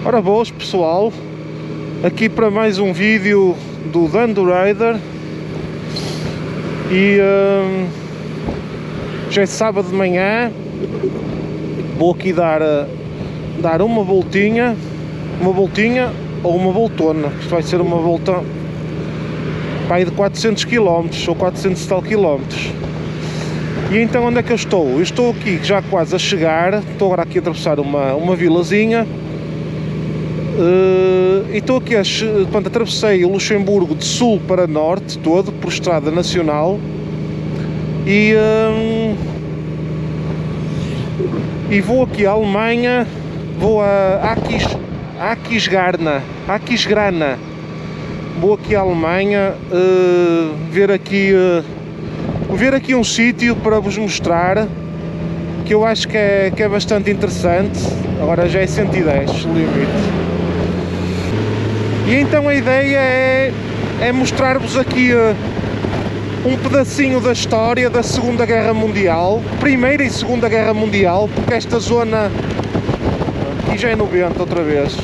Ora boas pessoal, aqui para mais um vídeo do Dando Rider. E já é sábado de manhã, vou aqui dar uma voltinha ou uma voltona. Isto vai ser uma volta para aí de 400 km ou 400 e tal km. E então onde é que eu estou? Eu estou aqui já quase a chegar, estou agora aqui a atravessar uma vilazinha. E estou aqui, portanto, atravessei o Luxemburgo de sul para norte todo, por estrada nacional. E vou aqui à Alemanha, vou a Aquisgrana. Vou aqui à Alemanha ver aqui um sítio para vos mostrar, que eu acho que é bastante interessante. Agora já é 110 o limite. E então a ideia é mostrar-vos aqui um pedacinho da história da Segunda Guerra Mundial, Primeira e Segunda Guerra Mundial, porque esta zona, aqui já é 90 outra vez,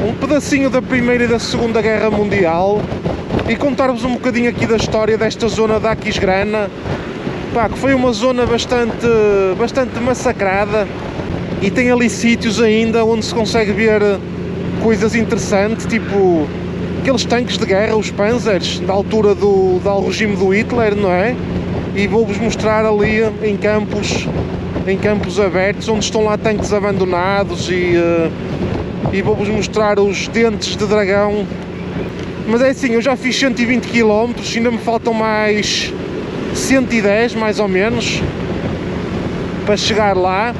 um pedacinho da Primeira e da Segunda Guerra Mundial, e contar-vos um bocadinho aqui da história desta zona da Aquisgrana, que foi uma zona bastante massacrada. E tem ali sítios ainda onde se consegue ver coisas interessantes, tipo aqueles tanques de guerra, os Panzers, da altura do regime do Hitler, não é? E vou-vos mostrar ali em campos abertos, onde estão lá tanques abandonados, e vou-vos mostrar os dentes de dragão. Mas é assim, eu já fiz 120 km, ainda me faltam mais 110 mais ou menos para chegar lá.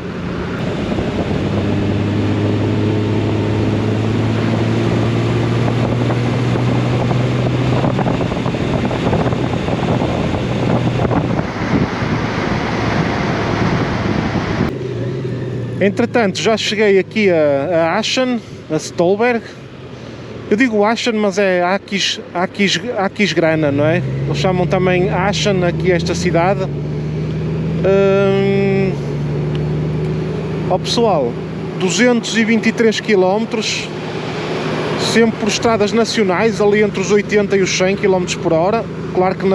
Entretanto, já cheguei aqui a Aachen, a Stolberg. Eu digo Aachen, mas é Aquisgrana, não é? Eles chamam também Aachen aqui esta cidade. Ó pessoal, 223 km, sempre por estradas nacionais, ali entre os 80 e os 100 km por hora. Claro que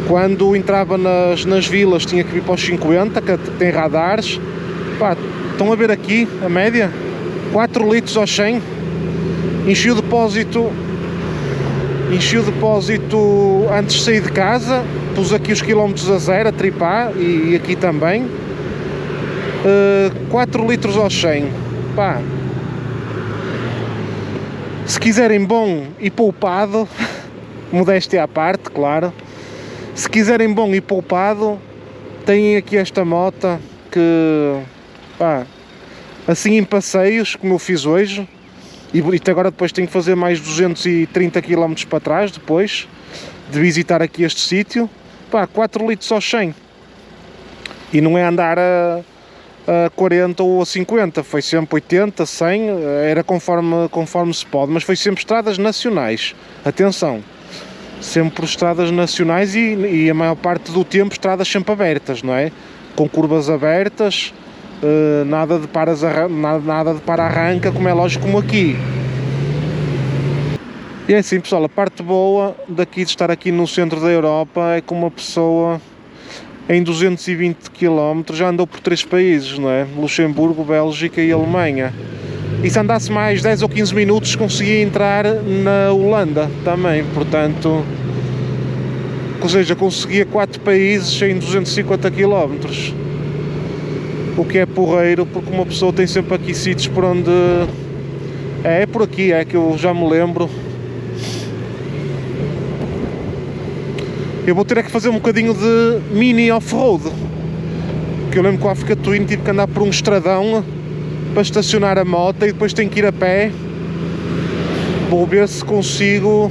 quando entrava nas vilas tinha que vir para os 50, que tem radares. Estão a ver aqui a média, 4 litros ao 100. Enchi o depósito antes de sair de casa, pus aqui os quilómetros a zero, a tripar, e aqui também, 4 litros ao 100. Se quiserem bom e poupado, modéstia à parte, claro, se quiserem bom e poupado, têm aqui esta moto que, assim em passeios, como eu fiz hoje, e agora depois tenho que fazer mais 230 km para trás, depois de visitar aqui este sítio, 4 litros ao 100, e não é andar a 40 ou a 50, foi sempre 80, 100, era conforme se pode, mas foi sempre estradas nacionais, atenção, sempre por estradas nacionais, e a maior parte do tempo estradas sempre abertas, não é? Com curvas abertas, nada de para-arranca, como é lógico, como aqui. E é assim pessoal, a parte boa daqui de estar aqui no centro da Europa é que uma pessoa em 220 km já andou por 3 países, não é? Luxemburgo, Bélgica e Alemanha. E se andasse mais 10 ou 15 minutos conseguia entrar na Holanda também, portanto, ou seja, conseguia 4 países em 250 km. O que é porreiro, porque uma pessoa tem sempre aqui sítios por onde... É por aqui, é que eu já me lembro. Eu vou ter que fazer um bocadinho de mini off-road, que eu lembro que o África Twin tive que andar por um estradão para estacionar a moto, e depois tenho que ir a pé. Vou ver se consigo...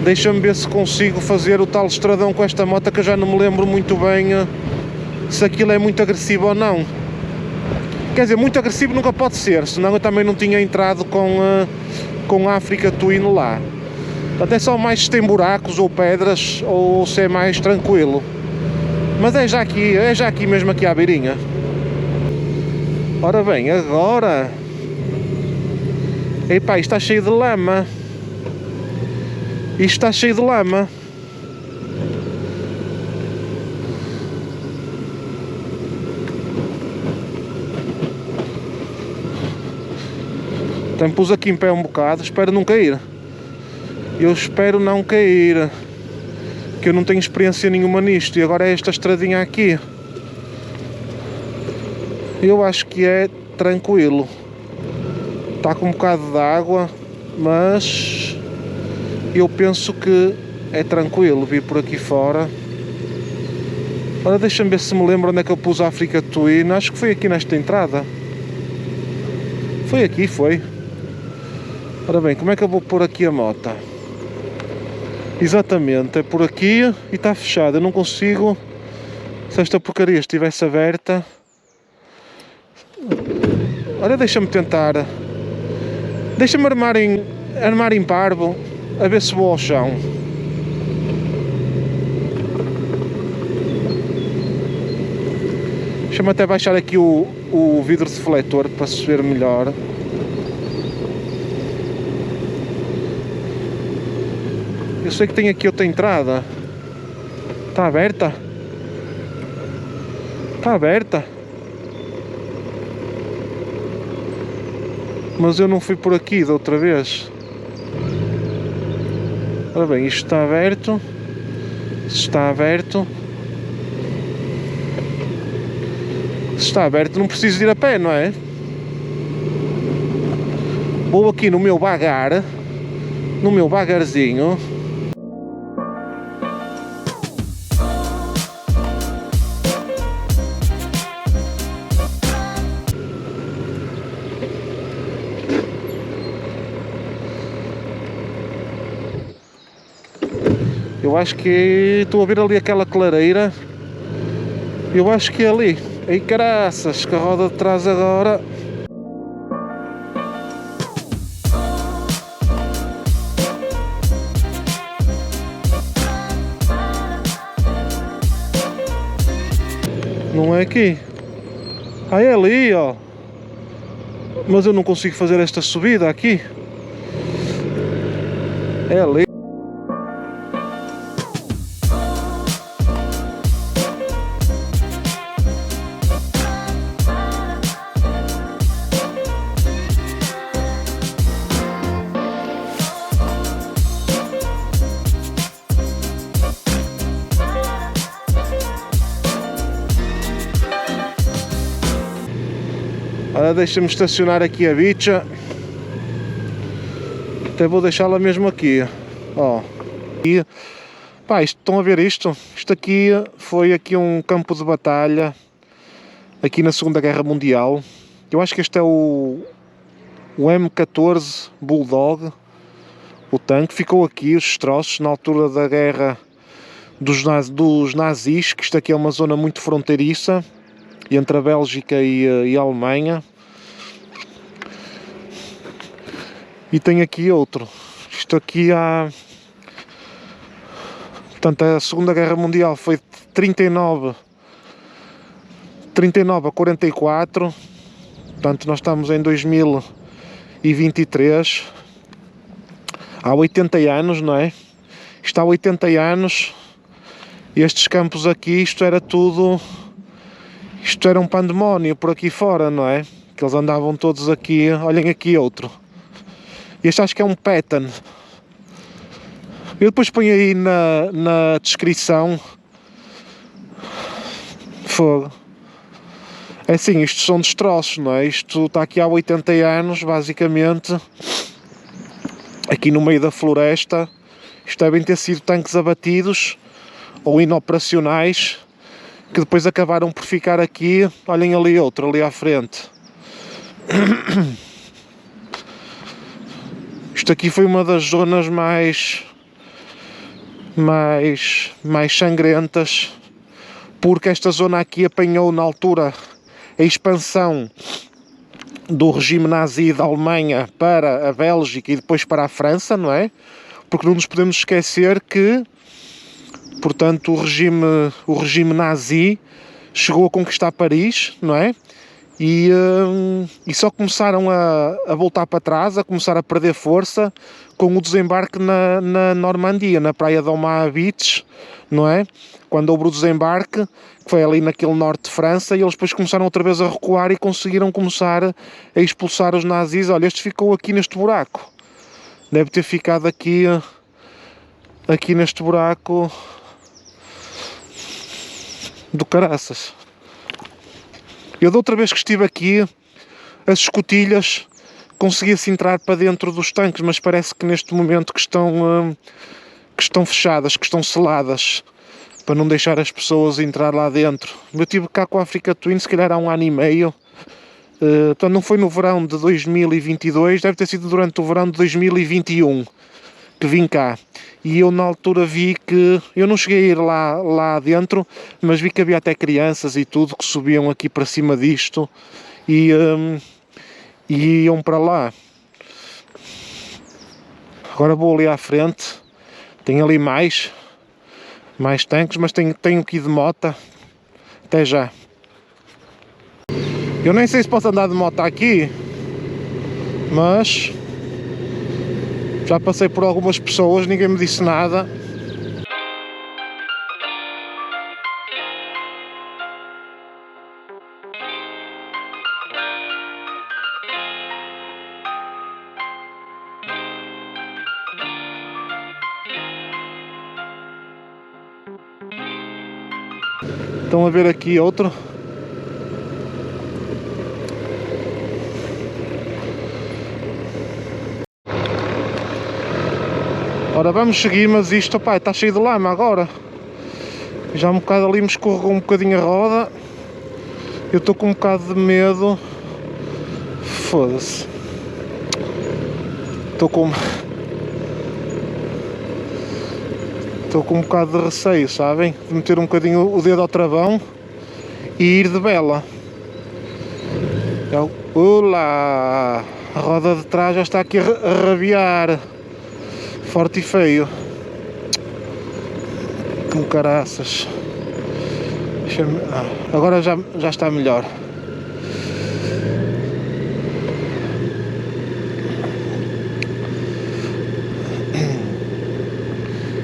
Deixa-me ver se consigo fazer o tal estradão com esta moto, que eu já não me lembro muito bem se aquilo é muito agressivo ou não. Quer dizer, muito agressivo nunca pode ser, senão eu também não tinha entrado com a Africa Twin lá. Portanto, é só mais se tem buracos ou pedras ou se é mais tranquilo. Mas é já aqui mesmo aqui à beirinha. Ora bem, agora... Epá, isto está cheio de lama. Isto está cheio de lama. Então pus aqui em pé um bocado, espero não cair. Eu espero não cair, que eu não tenho experiência nenhuma nisto. E agora é esta estradinha aqui. Eu acho que é tranquilo. Está com um bocado de água, mas eu penso que é tranquilo vir por aqui fora. Ora, deixa-me ver se me lembro onde é que eu pus a Africa Twin. Acho que foi aqui nesta entrada. Foi aqui, foi. Ora bem, como é que eu vou pôr aqui a moto? Exatamente, é por aqui e está fechado. Eu não consigo. Se esta porcaria estivesse aberta. Ora, deixa-me tentar. Deixa-me armar em parvo, a ver se vou ao chão. Deixa-me até baixar aqui o vidro defletor para se ver melhor. Eu sei que tem aqui outra entrada. Está aberta? Está aberta? Mas eu não fui por aqui da outra vez. Ora bem, isto está aberto. Se está aberto. Se está aberto não preciso de ir a pé, não é? Vou aqui no meu bagar. No meu bagarzinho. Eu acho que estou a ver ali aquela clareira. Eu acho que é ali. Ei, caraças, que a roda de trás agora. Não é aqui. Ah, é ali, ó. Mas eu não consigo fazer esta subida aqui. É ali. Ora, deixa-me estacionar aqui a bicha. Até vou deixá-la mesmo aqui. Ó. E, pá, estão a ver isto? Isto aqui foi aqui um campo de batalha. Aqui na Segunda Guerra Mundial. Eu acho que este é o M14 Bulldog. O tanque ficou aqui, os destroços, na altura da guerra dos nazis. Que isto aqui é uma zona muito fronteiriça entre a Bélgica e a Alemanha. E tem aqui outro. Isto aqui há... Portanto, a Segunda Guerra Mundial foi de 39 a 44. Portanto, nós estamos em 2023. Há 80 anos, não é? Isto há 80 anos. Estes campos aqui, isto era tudo... Isto era um pandemónio por aqui fora, não é? Que eles andavam todos aqui. Olhem aqui outro. Este acho que é um Patton. Eu depois ponho aí na descrição. Fogo. É assim, isto são destroços, não é? Isto está aqui há 80 anos, basicamente. Aqui no meio da floresta. Isto devem ter sido tanques abatidos ou inoperacionais, que depois acabaram por ficar aqui. Olhem ali outro, ali à frente. Isto aqui foi uma das zonas mais sangrentas, porque esta zona aqui apanhou na altura a expansão do regime nazi da Alemanha para a Bélgica e depois para a França, não é? Porque não nos podemos esquecer que, portanto, o regime nazi chegou a conquistar Paris, não é? E só começaram a voltar para trás, a começar a perder força com o desembarque na Normandia, na praia de Omaha Beach, não é? Quando houve o desembarque, que foi ali naquele norte de França, e eles depois começaram outra vez a recuar e conseguiram começar a expulsar os nazis. Olha, este ficou aqui neste buraco. Deve ter ficado aqui neste buraco do caraças. Eu da outra vez que estive aqui, as escotilhas conseguia-se entrar para dentro dos tanques, mas parece que neste momento que estão fechadas, que estão seladas, para não deixar as pessoas entrar lá dentro. Eu estive cá com a Africa Twin, se calhar há 1 ano e meio, então não foi no verão de 2022, deve ter sido durante o verão de 2021 que vim cá. E eu na altura vi que, eu não cheguei a ir lá dentro, mas vi que havia até crianças e tudo que subiam aqui para cima disto e iam para lá. Agora vou ali à frente, tem ali mais tanques, mas tenho que ir de moto. Até já. Eu nem sei se posso andar de moto aqui, mas já passei por algumas pessoas, ninguém me disse nada. Estão a ver aqui outro. Ora, vamos seguir, mas isto, opá, está cheio de lama agora. Já um bocado ali me escorregou um bocadinho a roda. Eu estou com um bocado de medo. Foda-se. Estou com um bocado de receio, sabem? De meter um bocadinho o dedo ao travão e ir de bela. Olá! A roda de trás já está aqui a rabiar. Forte e feio. Com caraças. Agora já está melhor.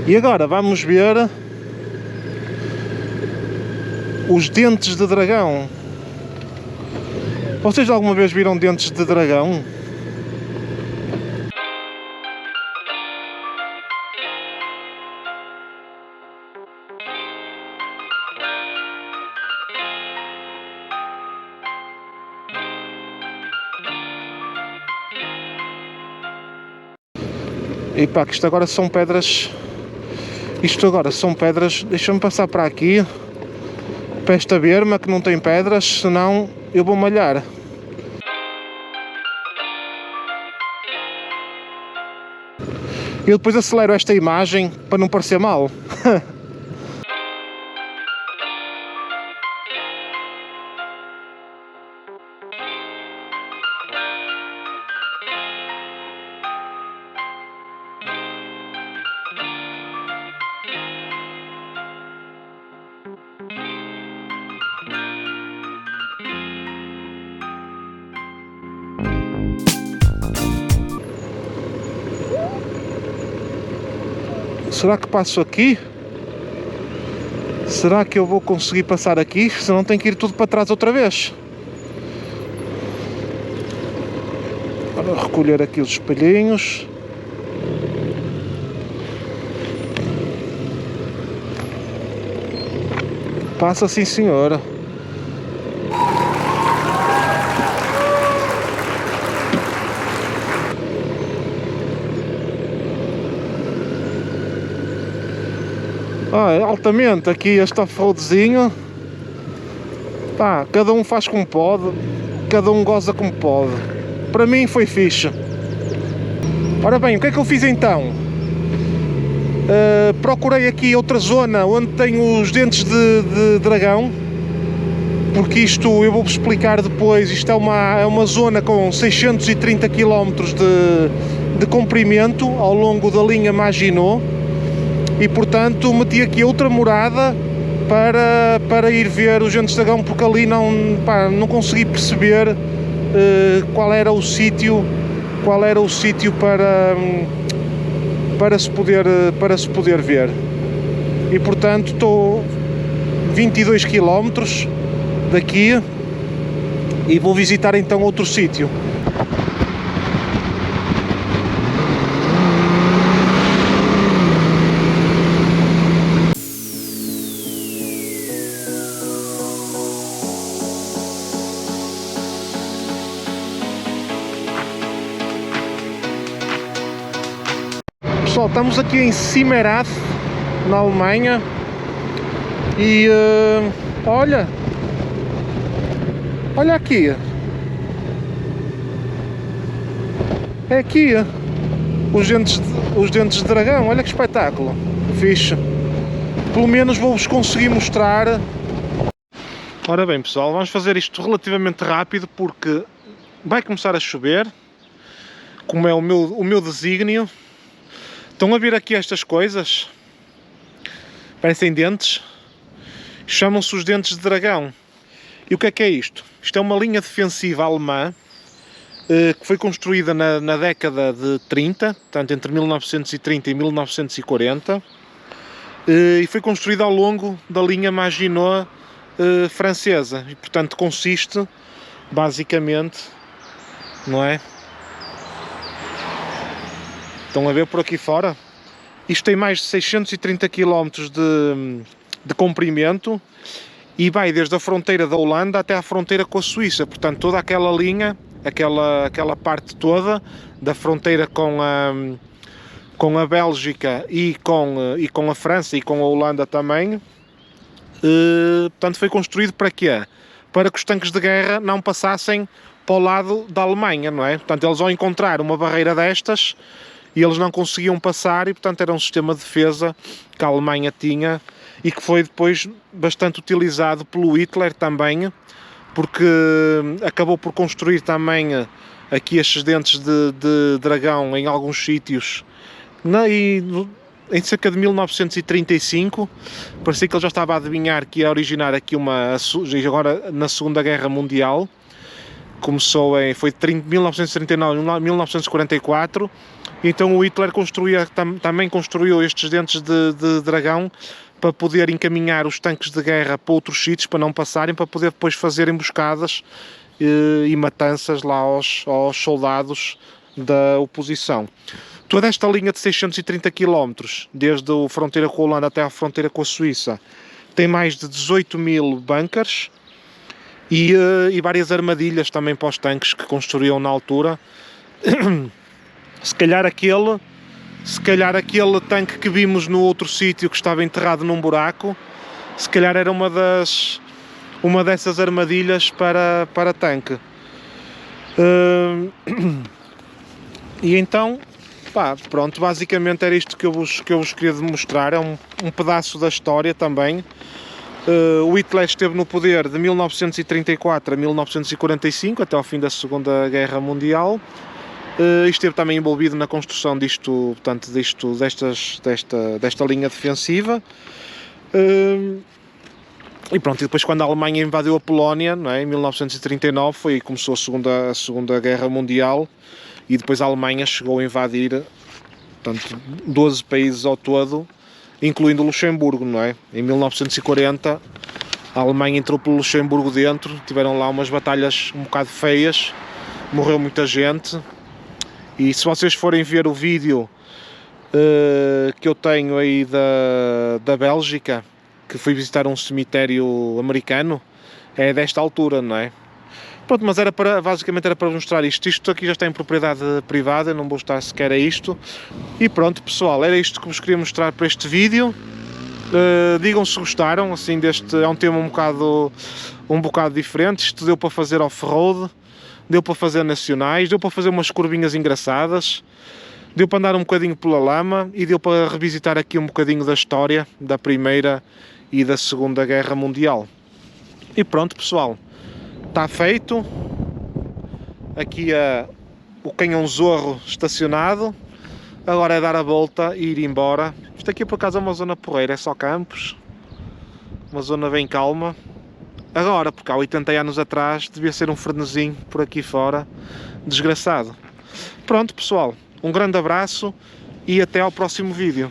E agora vamos ver os dentes de dragão. Vocês alguma vez viram dentes de dragão? E pá, que isto agora são pedras. Isto agora são pedras. Deixa-me passar para aqui, para esta berma que não tem pedras, senão eu vou malhar. Eu depois acelero esta imagem para não parecer mal. Será que passo aqui? Será que eu vou conseguir passar aqui? Senão tenho que ir tudo para trás outra vez. Para recolher aqui os espelhinhos. Passa, sim senhora. É altamente aqui este off-roadzinho. Pá, cada um faz como pode, cada um goza como pode. Para mim foi fixe. Ora bem, o que é que eu fiz então? Procurei aqui outra zona onde tem os dentes de dragão porque isto, eu vou-vos explicar depois, isto é uma zona com 630 km de comprimento ao longo da linha Maginot, e portanto meti aqui outra morada para ir ver o Gentes de Dragão, porque ali não consegui perceber qual era o sítio para se poder ver. E portanto estou 22 km daqui e vou visitar então outro sítio. Pessoal, estamos aqui em Simmerath, na Alemanha, e olha aqui, é aqui os dentes de dragão, olha que espetáculo, fixe. Pelo menos vou-vos conseguir mostrar. Ora bem pessoal, vamos fazer isto relativamente rápido porque vai começar a chover, como é o meu desígnio. Estão a ver aqui estas coisas? Parecem dentes. Chamam-se os dentes de dragão. E o que é isto? Isto é uma linha defensiva alemã que foi construída na década de 30, portanto entre 1930 e 1940, e foi construída ao longo da linha Maginot francesa. E portanto consiste basicamente, não é? Estão a ver por aqui fora? Isto tem mais de 630 km de comprimento e vai desde a fronteira da Holanda até à fronteira com a Suíça. Portanto, toda aquela linha, aquela parte toda da fronteira com a Bélgica e com a França e com a Holanda também, portanto, foi construído para quê? Para que os tanques de guerra não passassem para o lado da Alemanha, não é? Portanto, eles ao encontrar uma barreira destas, e eles não conseguiam passar, e portanto era um sistema de defesa que a Alemanha tinha e que foi depois bastante utilizado pelo Hitler também, porque acabou por construir também aqui estes dentes de dragão em alguns sítios, em cerca de 1935, parecia que ele já estava a adivinhar que ia originar aqui agora na Segunda Guerra Mundial. Começou foi de 1939 a 1944, então o Hitler também construiu estes dentes de dragão para poder encaminhar os tanques de guerra para outros sítios, para não passarem, para poder depois fazer emboscadas e matanças lá aos soldados da oposição. Toda esta linha de 630 km, desde a fronteira com a Holanda até a fronteira com a Suíça, tem mais de 18 mil bunkers, e várias armadilhas também para os tanques que construíam na altura. Se calhar aquele tanque que vimos no outro sítio que estava enterrado num buraco, se calhar era uma dessas armadilhas para tanque. E então, pá, pronto, basicamente era isto que eu vos queria demonstrar. É um pedaço da história também. O Hitler esteve no poder de 1934 a 1945, até ao fim da Segunda Guerra Mundial. Esteve também envolvido na construção disto, portanto, desta linha defensiva. E pronto, e depois quando a Alemanha invadiu a Polónia, não é, em 1939, foi aí que começou a Segunda Guerra Mundial, e depois a Alemanha chegou a invadir, portanto, 12 países ao todo, incluindo o Luxemburgo, não é? Em 1940 a Alemanha entrou pelo Luxemburgo dentro, tiveram lá umas batalhas um bocado feias, morreu muita gente, e se vocês forem ver o vídeo que eu tenho aí da Bélgica, que fui visitar um cemitério americano, é desta altura, não é? Pronto, mas basicamente era para mostrar isto. Isto aqui já está em propriedade privada, não vou estar sequer a isto. E pronto, pessoal, era isto que vos queria mostrar para este vídeo. Digam se gostaram, assim, é um tema um bocado diferente. Isto deu para fazer off-road, deu para fazer nacionais, deu para fazer umas curvinhas engraçadas, deu para andar um bocadinho pela lama e deu para revisitar aqui um bocadinho da história da Primeira e da Segunda Guerra Mundial. E pronto, pessoal, está feito. Aqui o canhão Zorro estacionado. Agora é dar a volta e ir embora. Isto aqui por acaso é uma zona porreira, é só campos. Uma zona bem calma. Agora, porque há 80 anos atrás devia ser um frenesim por aqui fora. Desgraçado. Pronto, pessoal, um grande abraço e até ao próximo vídeo.